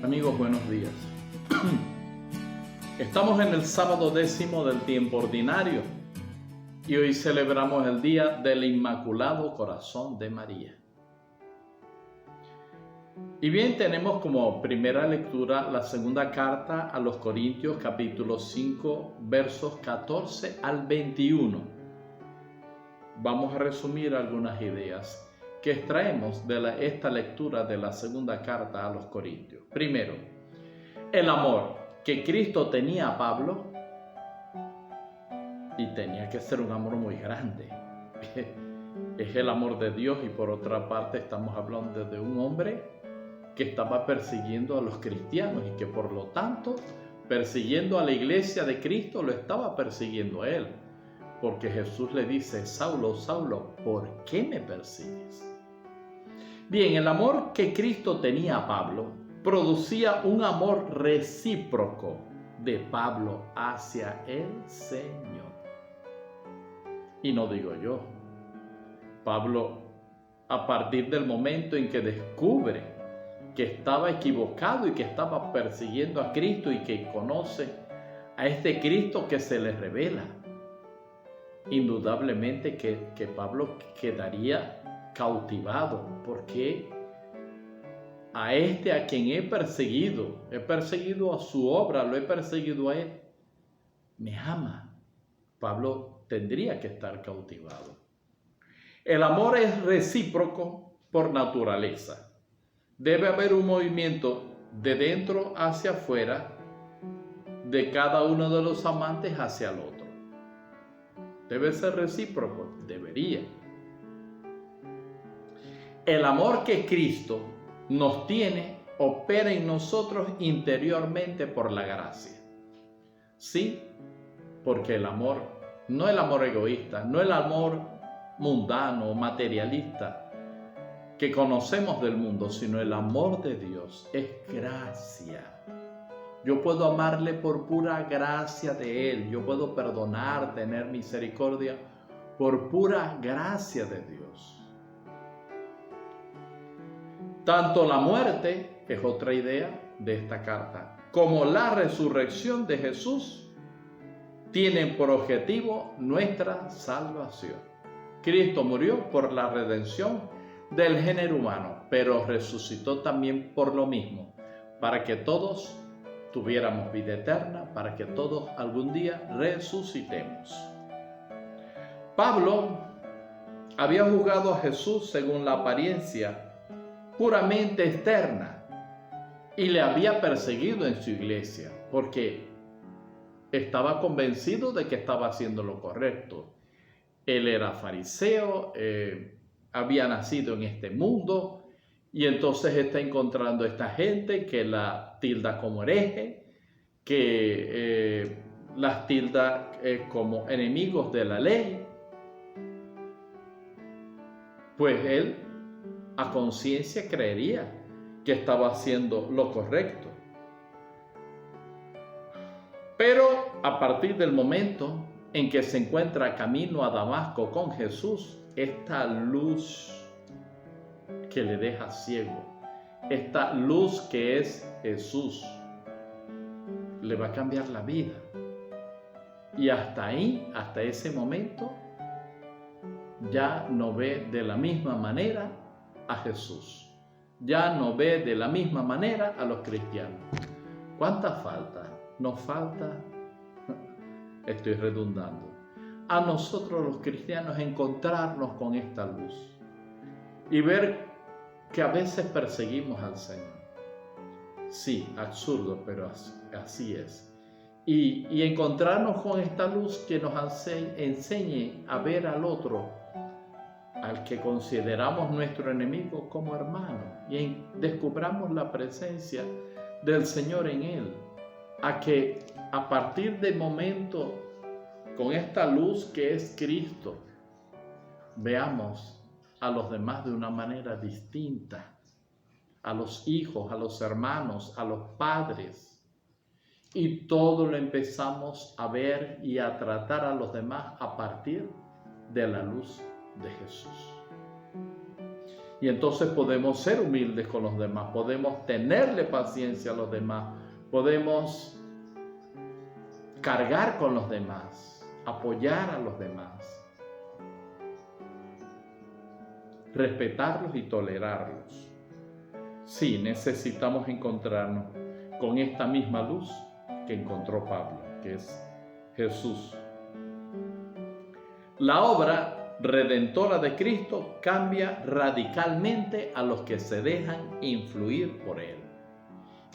Amigos, buenos días. Estamos en el sábado 10º del tiempo ordinario y hoy celebramos el día del Inmaculado Corazón de María. Y bien, tenemos como primera lectura la segunda carta a los Corintios, capítulo 5, versos 14 al 21. Vamos a resumir algunas ideas que extraemos de esta lectura de la segunda carta a los Corintios. Primero, el amor que Cristo tenía a Pablo, y tenía que ser un amor muy grande. Es el amor de Dios, y por otra parte estamos hablando de un hombre que estaba persiguiendo a los cristianos y que por lo tanto, persiguiendo a la iglesia de Cristo, lo estaba persiguiendo a él. Porque Jesús le dice: Saulo, Saulo, ¿por qué me persigues? Bien, el amor que Cristo tenía a Pablo producía un amor recíproco de Pablo hacia el Señor. Y no digo yo. Pablo, a partir del momento en que descubre que estaba equivocado y que estaba persiguiendo a Cristo y que conoce a este Cristo que se le revela, indudablemente que Pablo quedaría cautivado, porque a quien he perseguido a su obra, lo he perseguido a él, me ama. Pablo tendría que estar cautivado. El amor es recíproco por naturaleza. Debe haber un movimiento de dentro hacia afuera de cada uno de los amantes hacia el otro. Debe ser recíproco, debería. El amor que Cristo nos tiene opera en nosotros interiormente por la gracia. Sí, porque el amor, no el amor egoísta, no el amor mundano, materialista que conocemos del mundo, sino el amor de Dios es gracia. Yo puedo amarle por pura gracia de Él. Yo puedo perdonar, tener misericordia por pura gracia de Dios. Tanto la muerte, que es otra idea de esta carta, como la resurrección de Jesús tienen por objetivo nuestra salvación. Cristo murió por la redención del género humano, pero resucitó también por lo mismo, para que todos tuviéramos vida eterna, para que todos algún día resucitemos. Pablo había juzgado a Jesús según la apariencia puramente externa y le había perseguido en su iglesia porque estaba convencido de que estaba haciendo lo correcto. Él era fariseo, había nacido en este mundo y entonces está encontrando a esta gente que la tilda como hereje, que las tilda como enemigos de la ley. Pues él a conciencia creería que estaba haciendo lo correcto. Pero a partir del momento en que se encuentra camino a Damasco con Jesús, esta luz que le deja ciego, esta luz que es Jesús, le va a cambiar la vida. Y hasta ahí, hasta ese momento, ya no ve de la misma manera a Jesús. Ya no ve de la misma manera a los cristianos. ¿Cuánta falta? Nos falta, estoy redundando, a nosotros los cristianos encontrarnos con esta luz y ver que a veces perseguimos al Señor. Sí, absurdo, pero así es. Y encontrarnos con esta luz que nos enseñe a ver al otro, al que consideramos nuestro enemigo, como hermano, y descubramos la presencia del Señor en él. A que a partir del momento, con esta luz que es Cristo, veamos a los demás de una manera distinta, a los hijos, a los hermanos, a los padres, y todo lo empezamos a ver y a tratar a los demás a partir de la luz de Jesús. Y entonces podemos ser humildes con los demás, podemos tenerle paciencia a los demás, podemos cargar con los demás, apoyar a los demás, respetarlos y tolerarlos. Sí, necesitamos encontrarnos con esta misma luz que encontró Pablo, que es Jesús. La obra redentora de Cristo cambia radicalmente a los que se dejan influir por Él.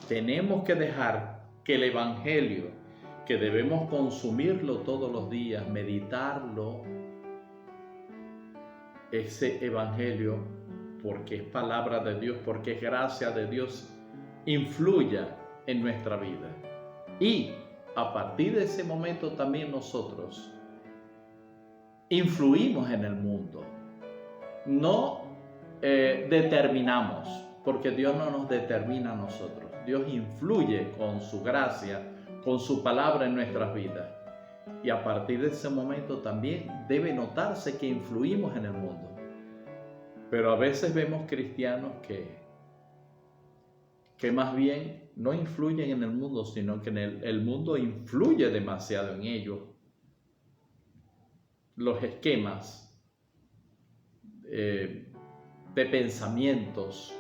Tenemos que dejar que el Evangelio, que debemos consumirlo todos los días, meditarlo, ese Evangelio, porque es palabra de Dios, porque es gracia de Dios, influya en nuestra vida. Y a partir de ese momento también nosotros influimos en el mundo. No determinamos, porque Dios no nos determina a nosotros. Dios influye con su gracia, con su palabra en nuestras vidas. Y a partir de ese momento también debe notarse que influimos en el mundo. Pero a veces vemos cristianos que más bien no influyen en el mundo, sino que el mundo influye demasiado en ellos. Los esquemas de pensamientos,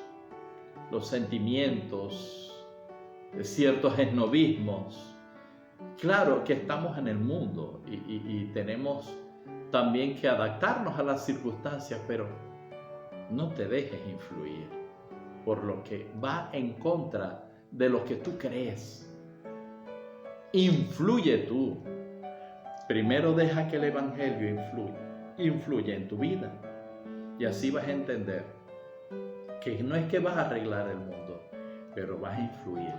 los sentimientos, de ciertos esnovismos. Claro que estamos en el mundo y tenemos también que adaptarnos a las circunstancias, pero no te dejes influir por lo que va en contra de lo que tú crees. Influye tú. Primero deja que el Evangelio influya en tu vida. Y así vas a entender que no es que vas a arreglar el mundo, pero vas a influir.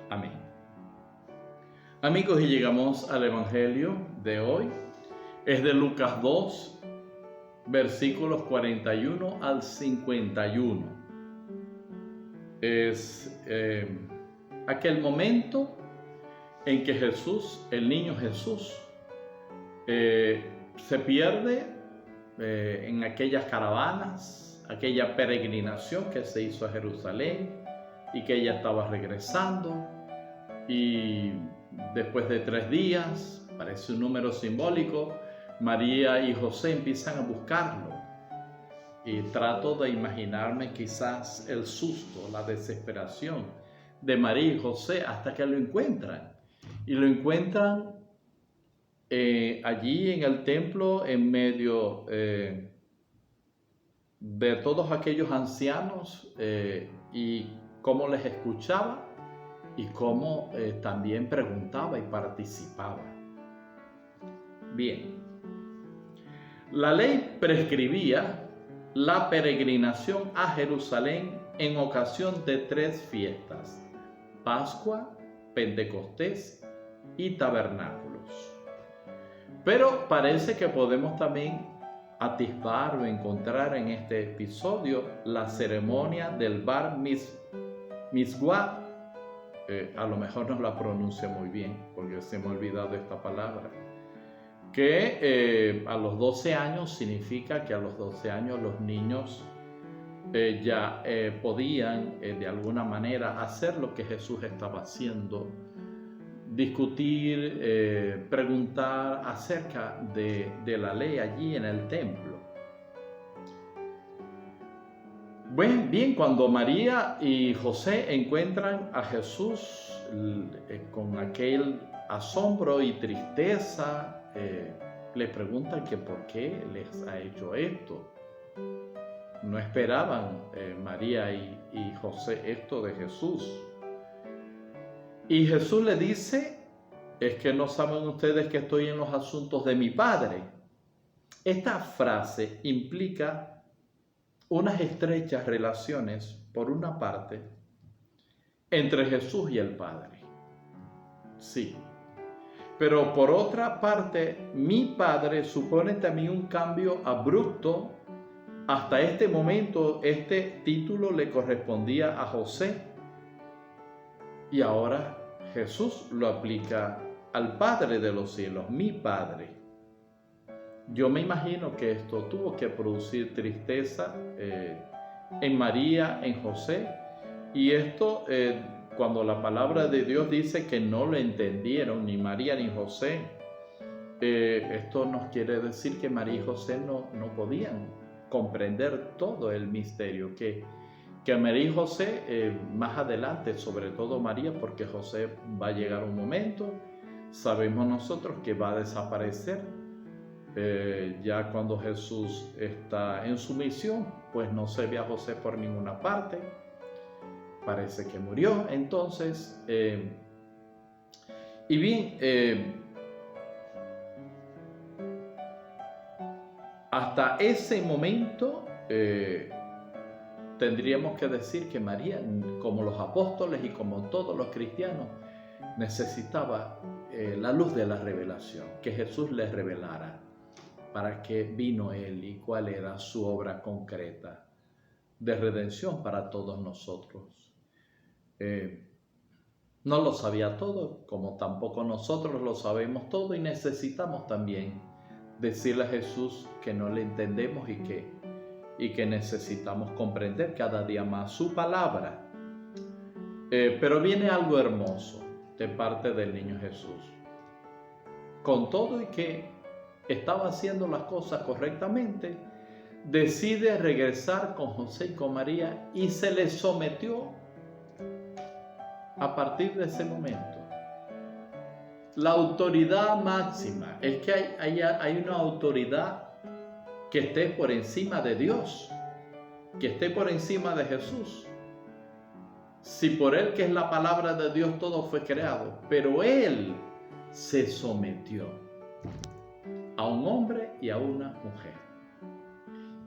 Amén. Amigos, y llegamos al Evangelio de hoy. Es de Lucas 2, versículos 41 al 51. Es aquel momento en que Jesús, el niño Jesús, se pierde en aquellas caravanas, aquella peregrinación que se hizo a Jerusalén y que ella estaba regresando, y después de 3 días, parece un número simbólico, María y José empiezan a buscarlo, y trato de imaginarme quizás el susto, la desesperación de María y José hasta que lo encuentran, y lo encuentran allí en el templo, en medio de todos aquellos ancianos, y cómo les escuchaba y cómo también preguntaba y participaba. Bien, la ley prescribía la peregrinación a Jerusalén en ocasión de 3 fiestas: Pascua, Pentecostés y Tabernáculos. Pero parece que podemos también atisbar o encontrar en este episodio la ceremonia del Bar Mitzvah. A lo mejor no la pronuncio muy bien porque se me ha olvidado esta palabra, que a los 12 años significa que a los 12 años los niños ya podían de alguna manera hacer lo que Jesús estaba haciendo: discutir, preguntar acerca de la ley allí en el templo. Bien, cuando María y José encuentran a Jesús con aquel asombro y tristeza, le preguntan que por qué les ha hecho esto. No esperaban María y José esto de Jesús. Y Jesús le dice: ¿es que no saben ustedes que estoy en los asuntos de mi Padre? Esta frase implica unas estrechas relaciones, por una parte, entre Jesús y el Padre. Sí. Pero por otra parte, mi Padre supone también un cambio abrupto. Hasta este momento, este título le correspondía a José, y ahora Jesús lo aplica al Padre de los cielos, mi Padre. Yo me imagino que esto tuvo que producir tristeza en María, en José, y esto cuando la palabra de Dios dice que no lo entendieron ni María ni José, esto nos quiere decir que María y José no podían comprender todo el misterio, que María y José más adelante, sobre todo María, porque José va a llegar un momento, sabemos nosotros que va a desaparecer. Ya cuando Jesús está en su misión, pues no se ve a José por ninguna parte, parece que murió. Entonces, y bien, hasta ese momento tendríamos que decir que María, como los apóstoles y como todos los cristianos, necesitaba la luz de la revelación, que Jesús les revelara para qué vino Él y cuál era su obra concreta de redención para todos nosotros. No lo sabía todo, como tampoco nosotros lo sabemos todo, y necesitamos también decirle a Jesús que no le entendemos y que necesitamos comprender cada día más su palabra. Pero viene algo hermoso de parte del niño Jesús. Con todo y que estaba haciendo las cosas correctamente, decide regresar con José y con María y se les sometió a partir de ese momento. La autoridad máxima es que hay una autoridad que esté por encima de Dios, que esté por encima de Jesús. Si por Él, que es la palabra de Dios, todo fue creado, pero Él se sometió a un hombre y a una mujer.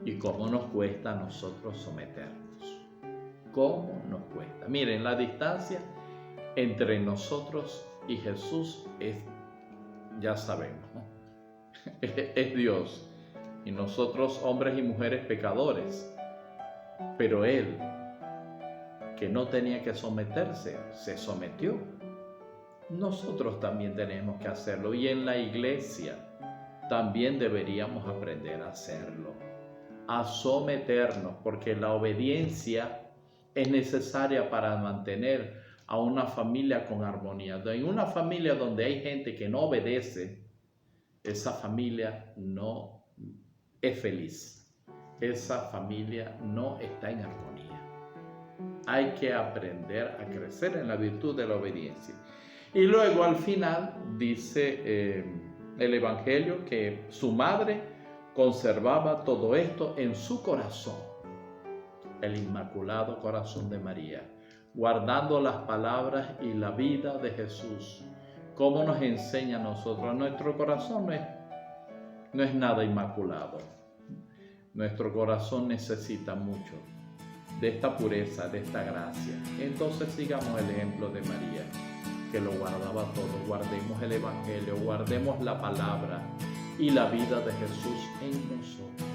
¿Y cómo nos cuesta a nosotros someternos? ¿Cómo nos cuesta? Miren, la distancia entre nosotros y Jesús es, ya sabemos, ¿no? Es Dios y nosotros hombres y mujeres pecadores, pero Él, que no tenía que someterse, se sometió. Nosotros también tenemos que hacerlo, y en la iglesia también deberíamos aprender a hacerlo, a someternos, porque la obediencia es necesaria para mantener a una familia con armonía. En una familia donde hay gente que no obedece, esa familia no es feliz, esa familia no está en armonía. Hay que aprender a crecer en la virtud de la obediencia. Y luego al final dice el Evangelio que su madre conservaba todo esto en su corazón, el Inmaculado Corazón de María, guardando las palabras y la vida de Jesús. ¿Cómo nos enseña a nosotros? Nuestro corazón no es nada inmaculado. Nuestro corazón necesita mucho de esta pureza, de esta gracia. Entonces sigamos el ejemplo de María, que lo guardaba todo. Guardemos el Evangelio, guardemos la palabra y la vida de Jesús en nosotros.